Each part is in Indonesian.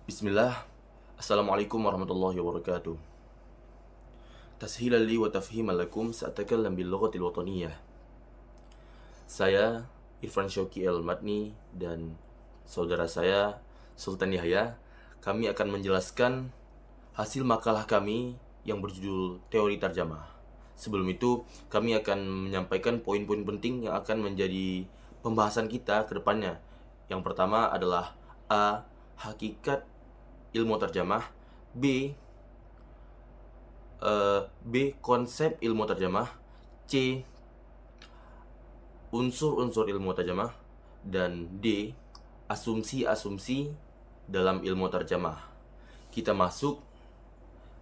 Bismillah. Assalamualaikum warahmatullahi wabarakatuh. Tashilan li wa tafhiman lakum sa'atakallam bil lughatil wataniyah. Saya Irfan Syauqi Al-Madni dan saudara saya Sultan Yahya, kami akan menjelaskan hasil makalah kami yang berjudul Teori Tarjamah. Sebelum itu, kami akan menyampaikan poin-poin penting yang akan menjadi pembahasan kita ke depannya. Yang pertama adalah A. Hakikat ilmu terjemah. B. Konsep ilmu terjemah. C. Unsur-unsur ilmu terjemah. Dan D. Asumsi-asumsi dalam ilmu terjemah. Kita masuk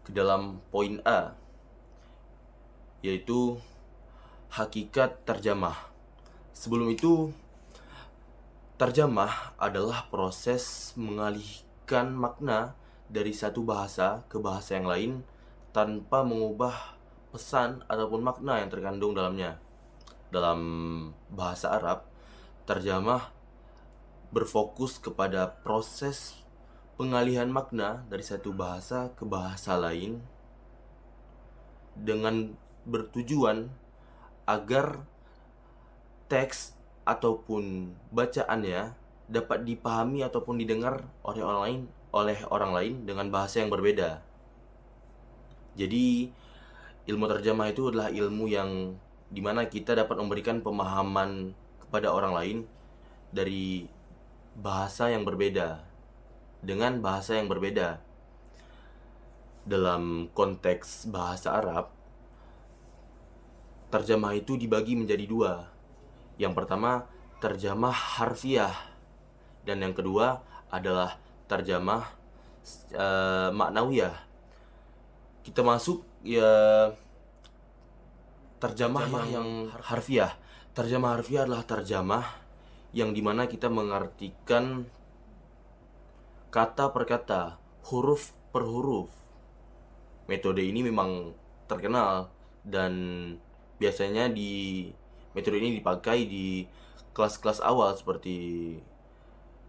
ke dalam poin A, yaitu hakikat terjemah. Sebelum itu, terjemah adalah proses mengalihkan makna dari satu bahasa ke bahasa yang lain tanpa mengubah pesan ataupun makna yang terkandung dalamnya. Dalam bahasa Arab, terjemah berfokus kepada proses pengalihan makna dari satu bahasa ke bahasa lain dengan bertujuan agar teks ataupun bacaannya dapat dipahami ataupun didengar oleh orang lain dengan bahasa yang berbeda. Jadi, ilmu terjemah itu adalah ilmu yang dimana kita dapat memberikan pemahaman kepada orang lain dari bahasa yang berbeda, dengan bahasa yang berbeda. Dalam konteks bahasa Arab, terjemah itu dibagi menjadi dua. Yang pertama, terjemah harfiah, dan yang kedua adalah terjemah maknawiyah. Kita masuk terjemah yang harfiah. Terjemah harfiah adalah terjemah yang dimana kita mengartikan kata per kata, huruf per huruf. Metode ini memang terkenal dan biasanya metode ini dipakai di kelas-kelas awal seperti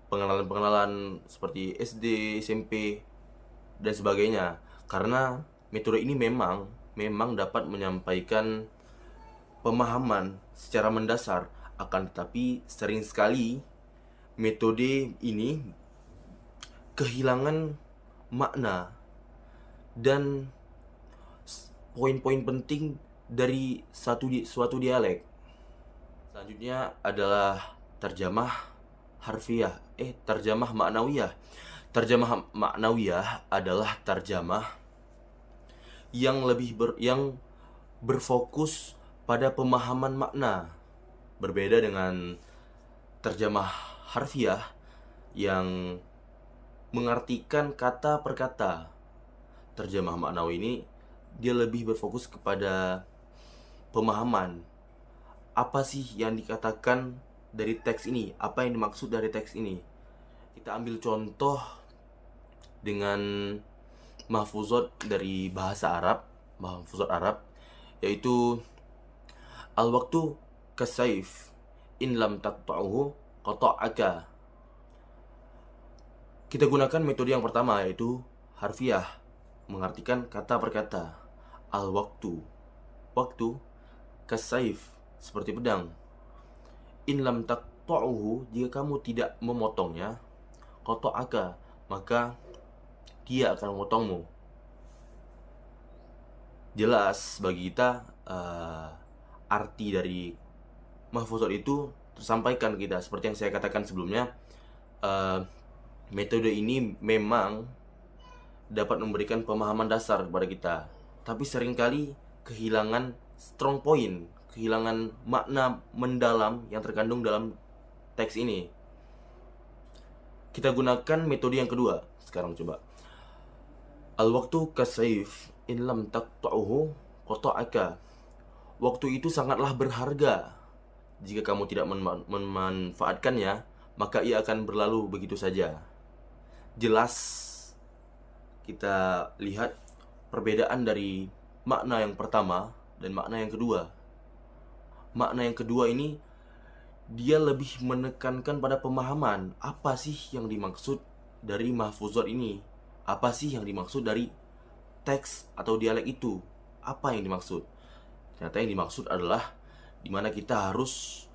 pengenalan-pengenalan seperti SD, SMP, dan sebagainya. Karena metode ini memang dapat menyampaikan pemahaman secara mendasar, akan tetapi sering sekali metode ini kehilangan makna dan poin-poin penting dari suatu dialek. Selanjutnya adalah terjemah harfiah, terjemah maknawiyah. Terjemah maknawiyah adalah terjemah yang berfokus pada pemahaman makna. Berbeda dengan terjemah harfiah yang mengartikan kata per kata. Terjemah maknawi ini dia lebih berfokus kepada pemahaman. Apa sih yang dikatakan dari teks ini? Apa yang dimaksud dari teks ini? Kita ambil contoh dengan mahfuzat dari bahasa Arab, mahfuzat Arab, yaitu al-waqtu kasayf in lam taqta'uhu qata'aka. Kita gunakan metode yang pertama, yaitu harfiah, mengartikan kata per kata. Al-waqtu, waktu, kasayf, seperti pedang. In lam taqta'uhu, jika kamu tidak memotongnya, qata'aka, maka dia akan memotongmu. Jelas bagi kita arti dari mahfuzat itu tersampaikan kita. Seperti yang saya katakan sebelumnya, metode ini memang dapat memberikan pemahaman dasar kepada kita, tapi seringkali kehilangan strong point, kehilangan makna mendalam yang terkandung dalam teks ini. Kita gunakan metode yang kedua. Sekarang coba. Al-waqtu kasayf in lam taqta'uhu qata'aka. Waktu itu sangatlah berharga. Jika kamu tidak memanfaatkannya, maka ia akan berlalu begitu saja. Jelas kita lihat perbedaan dari makna yang pertama dan makna yang kedua. Makna yang kedua ini dia lebih menekankan pada pemahaman apa sih yang dimaksud dari mahfuzat ini. Apa sih yang dimaksud dari teks atau dialek itu? Apa yang dimaksud? Ternyata yang dimaksud adalah dimana kita harus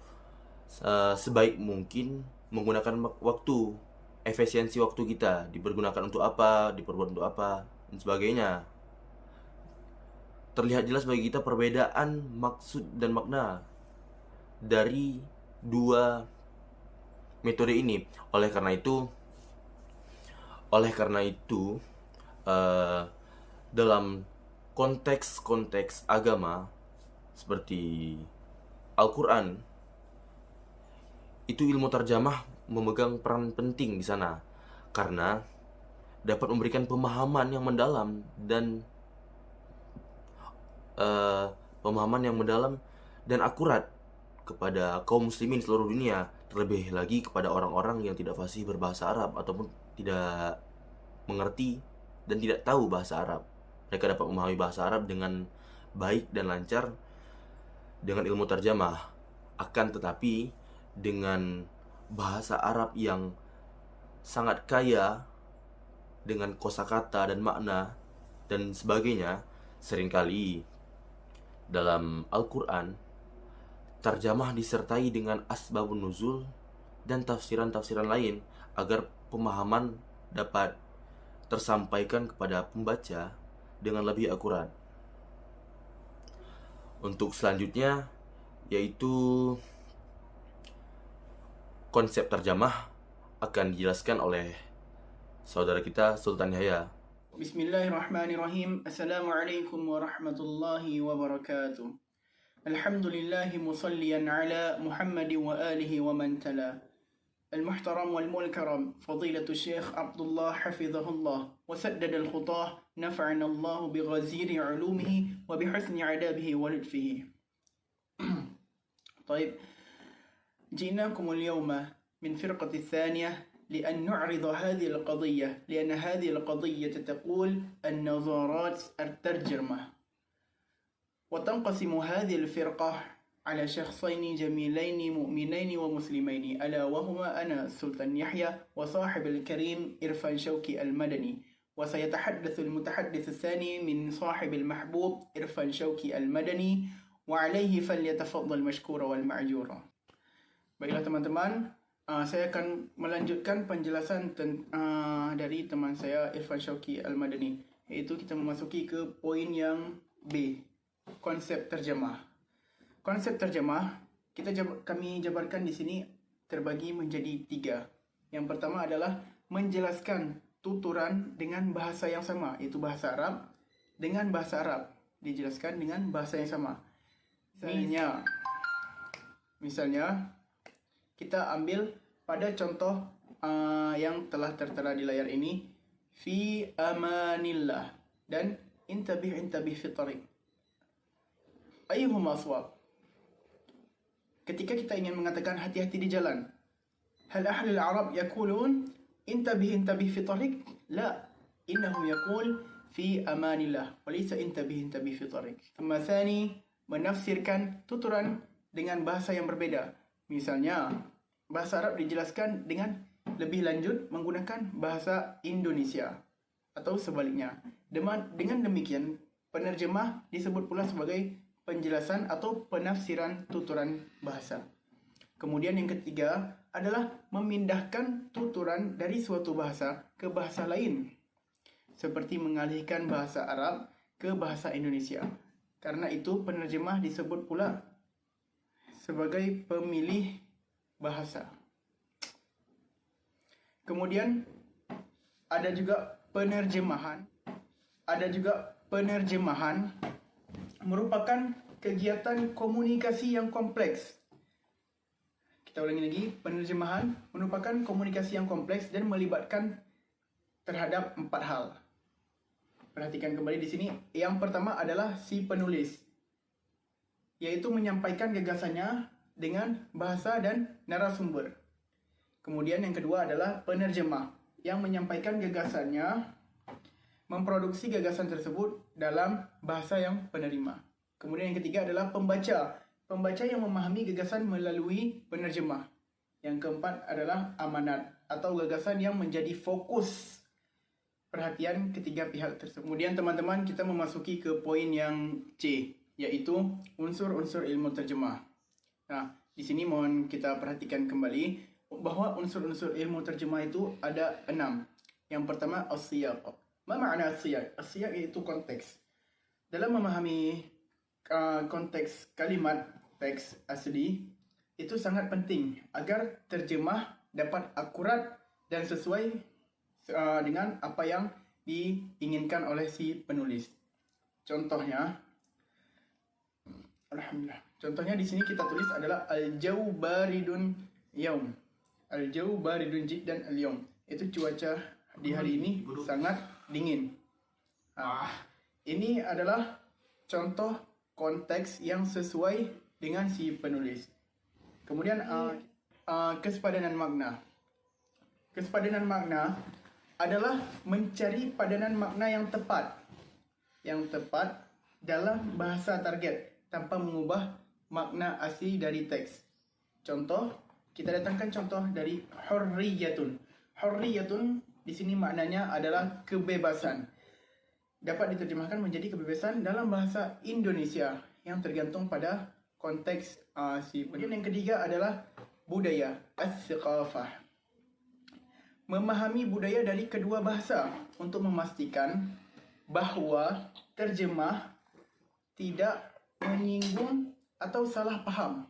sebaik mungkin menggunakan waktu, efisiensi waktu kita, dipergunakan untuk apa, diperbuat untuk apa, dan sebagainya. Terlihat jelas bagi kita perbedaan maksud dan makna dari dua metode ini. Oleh karena itu, eh, dalam konteks-konteks agama seperti Al-Quran, itu ilmu terjemah memegang peran penting di sana karena dapat memberikan pemahaman yang mendalam dan eh, akurat kepada kaum muslimin seluruh dunia, terlebih lagi kepada orang-orang yang tidak fasih berbahasa Arab ataupun tidak mengerti dan tidak tahu bahasa Arab. Mereka dapat memahami bahasa Arab dengan baik dan lancar dengan ilmu terjemah. Akan tetapi dengan bahasa Arab yang sangat kaya dengan kosakata dan makna dan sebagainya, seringkali dalam Al-Quran terjemah disertai dengan asbabun nuzul dan tafsiran-tafsiran lain agar pemahaman dapat tersampaikan kepada pembaca dengan lebih akurat. Untuk selanjutnya yaitu konsep terjemah akan dijelaskan oleh saudara kita Sultan Yahya. Bismillahirrahmanirrahim. Assalamualaikum warahmatullahi wabarakatuh. Alhamdulillahi musalliyan ala Muhammad wa alihi wa man tala. المحترم والمكرم فضيلة الشيخ عبد الله حفظه الله وسدد الخطاه نفعنا الله بغزير علومه وبحسن عذابه ولطفه. طيب، جئناكم اليوم من فرقة الثانية لأن نعرض هذه القضية، لأن هذه القضية تقول النظارات الترجمة. وتنقسم هذه الفرقة على شخصين جميلين مؤمنين ومسلمين، ألا وهما أنا السلطان يحيى وصاحب الكريم إرفان شوقي المدني. وسيتحدث المتحدث الثاني من صاحب المحبوب إرفان شوقي المدني، وعليه فليتفضل مشكورا والمعجورا. Baiklah teman-teman, saya akan melanjutkan penjelasan dari teman saya Irfan Shauqi Al-Madani, iaitu kita memasuki ke poin yang B, konsep terjemah. Konsep terjemah kami jabarkan di sini terbagi menjadi 3. Yang pertama adalah menjelaskan tuturan dengan bahasa yang sama, yaitu bahasa Arab dengan bahasa Arab dijelaskan dengan bahasa yang sama. Misalnya kita ambil pada contoh yang telah tertera di layar ini, fi amanillah dan intabih fi tariq. Ayyuhuma aswab? Ketika kita ingin mengatakan hati-hati di jalan, hal ahlul Arab yaqulun intabih fi tariq? La, innahum yaqul fi amanillah wa laysa intabih fi tariq. Thumma thani, menafsirkan tuturan dengan bahasa yang berbeda. Misalnya bahasa Arab dijelaskan dengan lebih lanjut menggunakan bahasa Indonesia atau sebaliknya. Dengan demikian, penerjemah disebut pula sebagai penjelasan atau penafsiran tuturan bahasa. Kemudian yang ketiga adalah memindahkan tuturan dari suatu bahasa ke bahasa lain, seperti mengalihkan bahasa Arab ke bahasa Indonesia. Karena itu penerjemah disebut pula sebagai pemilih bahasa. Kemudian ada juga penerjemahan. Merupakan kegiatan komunikasi yang kompleks. Kita ulangi lagi, penerjemahan merupakan komunikasi yang kompleks dan melibatkan terhadap 4 hal. Perhatikan kembali di sini. Yang pertama adalah si penulis, yaitu menyampaikan gagasannya dengan bahasa dan narasumber. Kemudian yang kedua adalah penerjemah, yang menyampaikan gagasannya, memproduksi gagasan tersebut dalam bahasa yang penerima. Kemudian yang ketiga adalah pembaca yang memahami gagasan melalui penerjemah. Yang keempat adalah amanat atau gagasan yang menjadi fokus perhatian ketiga pihak tersebut. Kemudian teman-teman, kita memasuki ke poin yang C, yaitu unsur-unsur ilmu terjemah. Nah, di sini mohon kita perhatikan kembali bahawa unsur-unsur ilmu terjemah itu ada 6. Yang pertama, as-siyaq. Apa makna as-siyaq? As-siyaq iaitu konteks. Dalam memahami konteks kalimat teks asli, itu sangat penting agar terjemah dapat akurat dan sesuai dengan apa yang diinginkan oleh si penulis. Contohnya, alhamdulillah. Contohnya di sini kita tulis adalah al-jawu baridun yaum. Al-jawu baridun jiddan al-yaum. Itu cuaca di hari ini sangat dingin. Ini adalah contoh konteks yang sesuai dengan si penulis. Kemudian kesepadanan makna. Kesepadanan makna adalah mencari padanan makna yang tepat. Yang tepat dalam bahasa target tanpa mengubah makna asli dari teks. Contoh, kita datangkan contoh dari hurriyatun. Hurriyatun di sini maknanya adalah kebebasan. Dapat diterjemahkan menjadi kebebasan dalam bahasa Indonesia yang tergantung pada konteks si penulis. Yang ketiga adalah budaya, as-siqafah. Memahami budaya dari kedua bahasa untuk memastikan bahawa terjemah tidak menyinggung atau salah faham.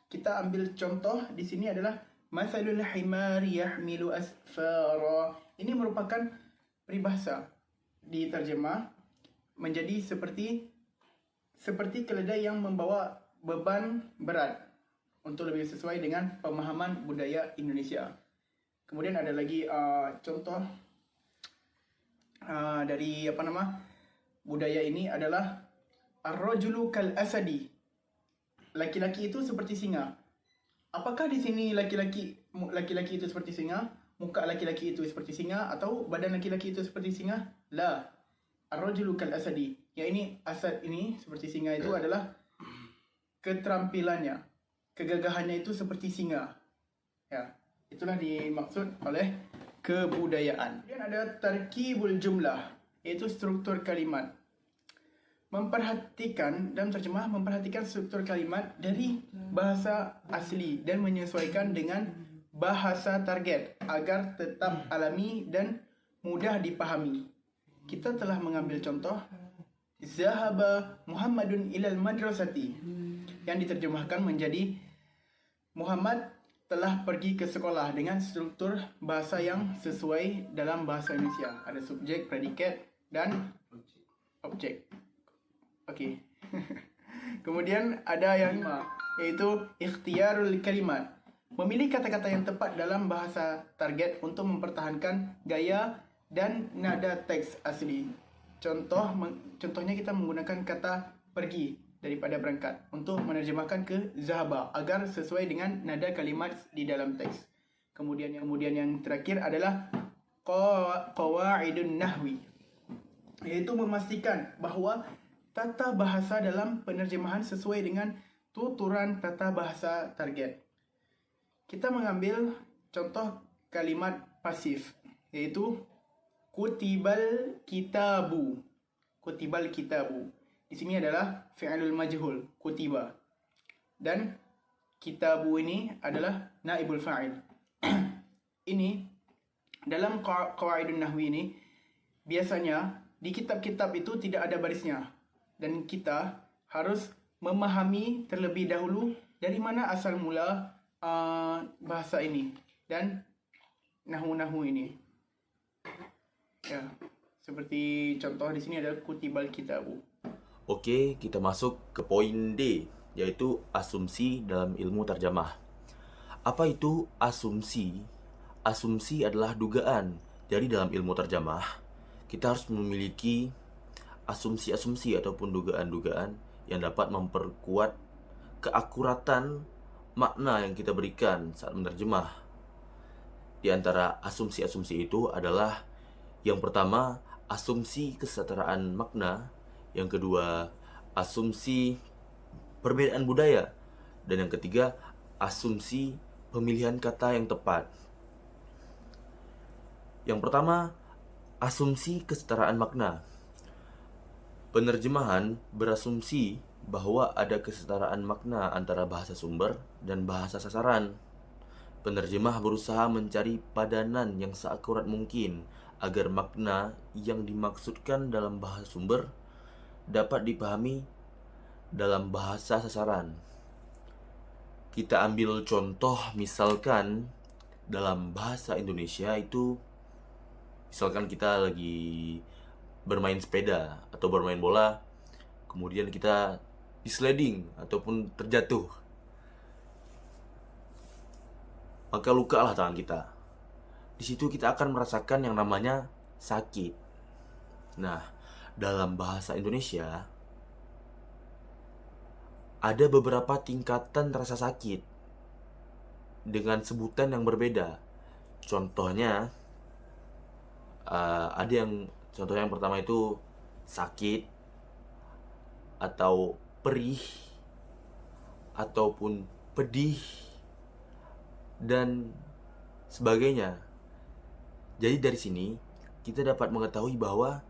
Kita ambil contoh di sini adalah masalul himari yahmilu asfara. Ini merupakan peribahasa diterjemah menjadi seperti keledai yang membawa beban berat untuk lebih sesuai dengan pemahaman budaya Indonesia. Kemudian ada lagi contoh dari budaya ini adalah ar-rajulu kal asadi. Laki-laki itu seperti singa. Apakah di sini laki-laki itu seperti singa? Muka laki-laki itu seperti singa atau badan laki-laki itu seperti singa? La. Ar-rajulu kal asadi. Yang ini asad ini seperti singa itu adalah keterampilannya, kegagahannya itu seperti singa. Ya, itulah dimaksud oleh kebudayaan. Kemudian ada tarkibul jumlah, iaitu struktur kalimat. Dalam terjemah memperhatikan struktur kalimat dari bahasa asli dan menyesuaikan dengan bahasa target agar tetap alami dan mudah dipahami. Kita telah mengambil contoh Zahaba Muhammadun ilal madrasati yang diterjemahkan menjadi Muhammad telah pergi ke sekolah dengan struktur bahasa yang sesuai dalam bahasa Indonesia. Ada subjek, predikat dan objek. Okey. Kemudian ada yang lima, iaitu ikhtiyarul kalimat. Memilih kata-kata yang tepat dalam bahasa target untuk mempertahankan gaya dan nada teks asli. Contohnya kita menggunakan kata pergi daripada berangkat untuk menerjemahkan ke zahaba agar sesuai dengan nada kalimat di dalam teks. Kemudian yang terakhir adalah qawaidun nahwi, iaitu memastikan bahawa tata bahasa dalam penerjemahan sesuai dengan tuturan tata bahasa target. Kita mengambil contoh kalimat pasif, iaitu kutibal kitabu. Kutibal kitabu. Di sini adalah fi'lul majhul, kutiba. Dan kitabu ini adalah naibul fa'il. Ini dalam qawaidun nahwi ini biasanya di kitab-kitab itu tidak ada barisnya. Dan kita harus memahami terlebih dahulu dari mana asal mula bahasa ini dan nahu-nahu ini. Ya, seperti contoh di sini adalah kutibal kitabu. Okey, kita masuk ke poin D, yaitu asumsi dalam ilmu terjemah. Apa itu asumsi? Asumsi adalah dugaan. Jadi dalam ilmu terjemah, kita harus memiliki asumsi-asumsi ataupun dugaan-dugaan yang dapat memperkuat keakuratan makna yang kita berikan saat menerjemah. Di antara asumsi-asumsi itu adalah yang pertama, asumsi kesetaraan makna. Yang kedua, asumsi perbedaan budaya. Dan yang ketiga, asumsi pemilihan kata yang tepat. Yang pertama, asumsi kesetaraan makna. Penerjemahan berasumsi bahwa ada kesetaraan makna antara bahasa sumber dan bahasa sasaran. Penerjemah berusaha mencari padanan yang seakurat mungkin agar makna yang dimaksudkan dalam bahasa sumber dapat dipahami dalam bahasa sasaran. Kita ambil contoh, misalkan dalam bahasa Indonesia itu, misalkan kita lagi bermain sepeda atau bermain bola, kemudian kita sliding ataupun terjatuh, maka luka lah tangan kita. Di situ kita akan merasakan yang namanya sakit. Nah, dalam bahasa Indonesia ada beberapa tingkatan rasa sakit dengan sebutan yang berbeda. Contohnya, contohnya yang pertama itu sakit, atau perih, ataupun pedih, dan sebagainya. Jadi dari sini kita dapat mengetahui bahwa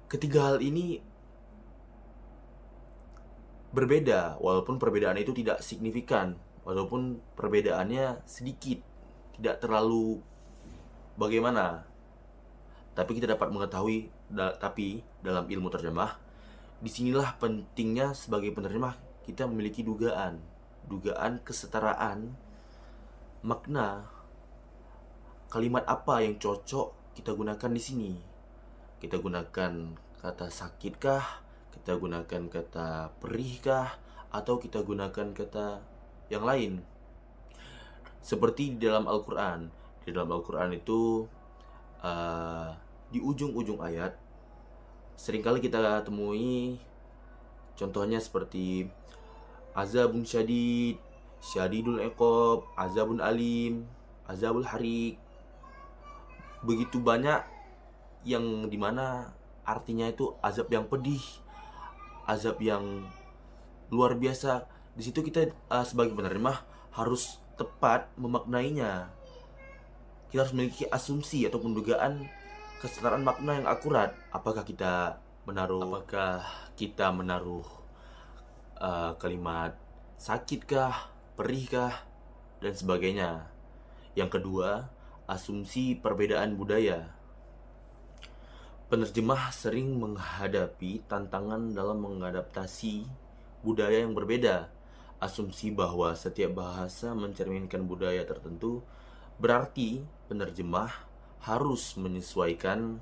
ketiga hal ini berbeda, walaupun perbedaan itu tidak signifikan, walaupun perbedaannya sedikit, tidak terlalu bagaimana. Tapi kita dapat mengetahui, tapi dalam ilmu terjemah, disinilah pentingnya sebagai penerjemah kita memiliki dugaan kesetaraan makna. Kalimat apa yang cocok kita gunakan di sini? Kita gunakan kata sakitkah? Kita gunakan kata perihkah? Atau kita gunakan kata yang lain? Seperti di dalam Al-Quran. Di dalam Al-Quran itu di ujung-ujung ayat seringkali kita temui contohnya seperti azabun syadid, syadidul iqab, azabun alim, azabul harik. Begitu banyak yang dimana artinya itu azab yang pedih, azab yang luar biasa. Di situ kita sebagai penerjemah harus tepat memaknainya. Kita harus memiliki asumsi ataupun dugaan kesetaraan makna yang akurat. Apakah kita menaruh kalimat sakitkah, perihkah, dan sebagainya. Yang kedua, asumsi perbedaan budaya. Penerjemah sering menghadapi tantangan dalam mengadaptasi budaya yang berbeda. Asumsi bahwa setiap bahasa mencerminkan budaya tertentu berarti penerjemah harus menyesuaikan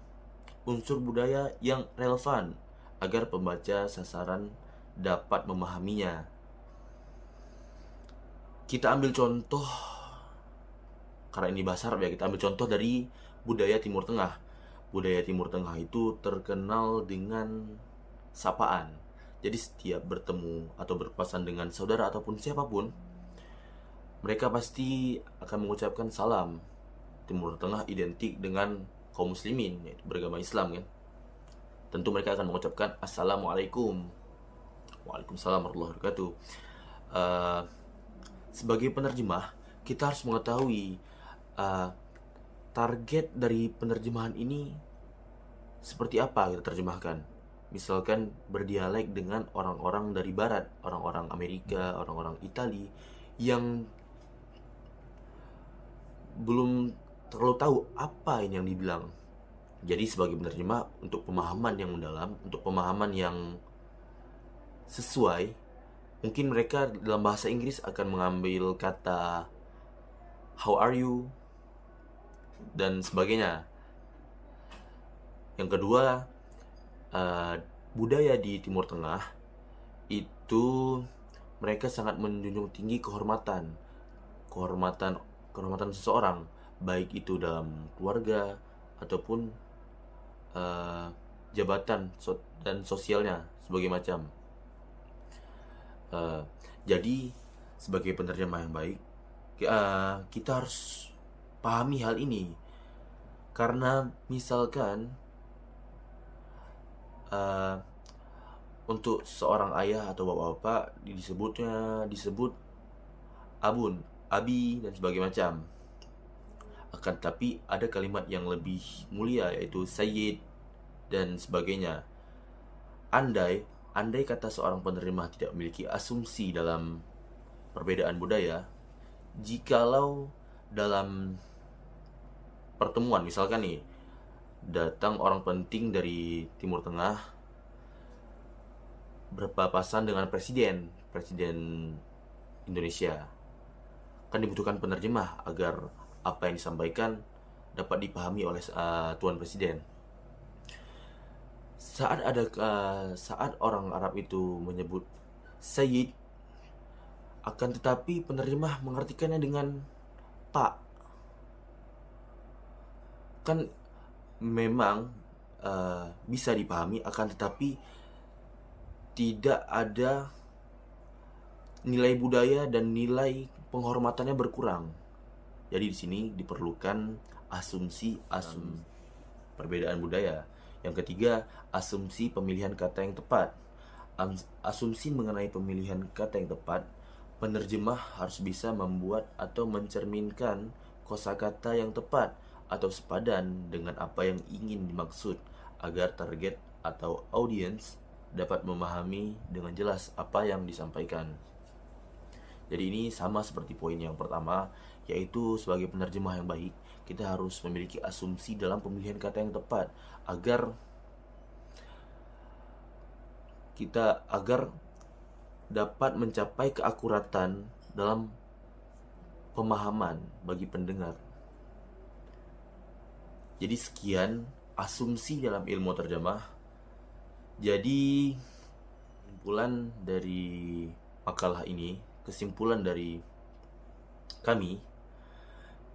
unsur budaya yang relevan agar pembaca sasaran dapat memahaminya. Kita ambil contoh, karena ini bahasa Arab ya, kita ambil contoh dari budaya Timur Tengah. Budaya Timur Tengah itu terkenal dengan sapaan. Jadi setiap bertemu atau berpapasan dengan saudara ataupun siapapun, mereka pasti akan mengucapkan salam. Timur Tengah identik dengan kaum muslimin, yaitu beragama Islam kan. Tentu mereka akan mengucapkan Assalamualaikum, Waalaikumsalam warahmatullahi wabarakatuh. Sebagai penerjemah, kita harus mengetahui target dari penerjemahan ini seperti apa kita terjemahkan. Misalkan berdialek dengan orang-orang dari barat, orang-orang Amerika, orang-orang Itali yang belum terlalu tahu apa ini yang dibilang. Jadi sebagai penerjemah, untuk pemahaman yang mendalam, untuk pemahaman yang sesuai, mungkin mereka dalam bahasa Inggris akan mengambil kata how are you dan sebagainya. Yang kedua, budaya di Timur Tengah itu mereka sangat menjunjung tinggi kehormatan seseorang, baik itu dalam keluarga ataupun jabatan dan sosialnya sebagai macam. Jadi sebagai penerjemah yang baik, kita harus pahami hal ini. Karena misalkan untuk seorang ayah atau bapak-bapak disebut abun abi, dan sebagainya macam. Akan tetapi ada kalimat yang lebih mulia, yaitu sayyid dan sebagainya. Andai kata seorang penerjemah tidak memiliki asumsi dalam perbedaan budaya, jikalau dalam pertemuan, misalkan nih, datang orang penting dari Timur Tengah berpapasan dengan presiden Indonesia, kan dibutuhkan penerjemah agar apa yang disampaikan dapat dipahami oleh Tuan Presiden. Saat orang Arab itu menyebut Sayyid, akan tetapi penerjemah mengartikannya dengan Pak, kan memang bisa dipahami, akan tetapi tidak ada nilai budaya dan nilai penghormatannya berkurang. Jadi di sini diperlukan asumsi perbedaan budaya. Yang ketiga, asumsi pemilihan kata yang tepat. Asumsi mengenai pemilihan kata yang tepat, penerjemah harus bisa membuat atau mencerminkan kosakata yang tepat atau sepadan dengan apa yang ingin dimaksud agar target atau audiens dapat memahami dengan jelas apa yang disampaikan. Jadi ini sama seperti poin yang pertama, yaitu sebagai penerjemah yang baik, kita harus memiliki asumsi dalam pemilihan kata yang tepat agar dapat mencapai keakuratan dalam pemahaman bagi pendengar. Jadi sekian asumsi dalam ilmu terjemah. Jadi kesimpulan dari kami,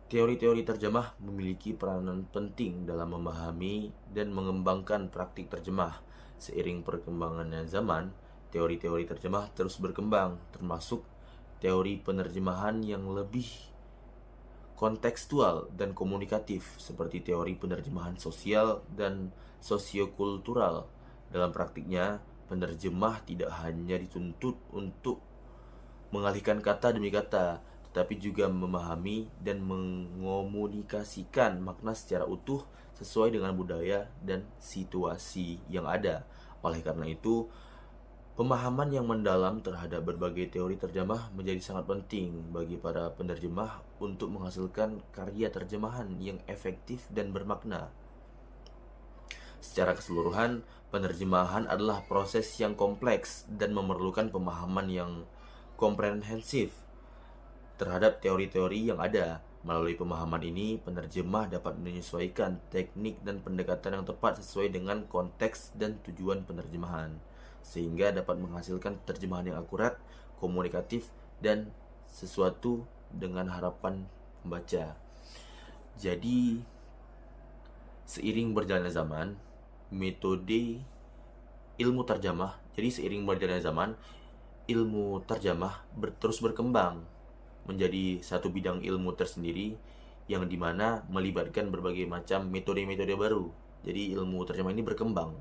teori-teori terjemah memiliki peranan penting dalam memahami dan mengembangkan praktik terjemah. Seiring perkembangannya zaman, teori-teori terjemah terus berkembang, termasuk teori penerjemahan yang lebih kontekstual dan komunikatif seperti teori penerjemahan sosial dan sosiokultural. Dalam praktiknya, penerjemah tidak hanya dituntut untuk mengalihkan kata demi kata, tetapi juga memahami dan mengomunikasikan makna secara utuh sesuai dengan budaya dan situasi yang ada. Oleh karena itu, pemahaman yang mendalam terhadap berbagai teori terjemah menjadi sangat penting bagi para penerjemah untuk menghasilkan karya terjemahan yang efektif dan bermakna. Secara keseluruhan, penerjemahan adalah proses yang kompleks dan memerlukan pemahaman yang komprehensif terhadap teori-teori yang ada. Melalui pemahaman ini, penerjemah dapat menyesuaikan teknik dan pendekatan yang tepat sesuai dengan konteks dan tujuan penerjemahan, sehingga dapat menghasilkan terjemahan yang akurat, komunikatif, dan sesuatu dengan harapan pembaca. Jadi, seiring berjalannya zaman, metode ilmu terjemah terus berkembang menjadi satu bidang ilmu tersendiri yang dimana melibatkan berbagai macam metode-metode baru. Jadi ilmu terjemah ini berkembang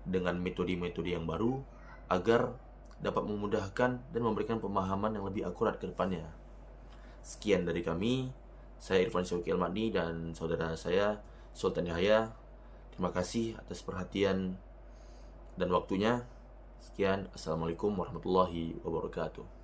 dengan metode-metode yang baru agar dapat memudahkan dan memberikan pemahaman yang lebih akurat ke depannya. Sekian dari kami, saya Irfan Syauqi Al-Madni dan saudara saya Sultan Yahya. Terima kasih atas perhatian dan waktunya. Sekian, Assalamualaikum warahmatullahi wabarakatuh.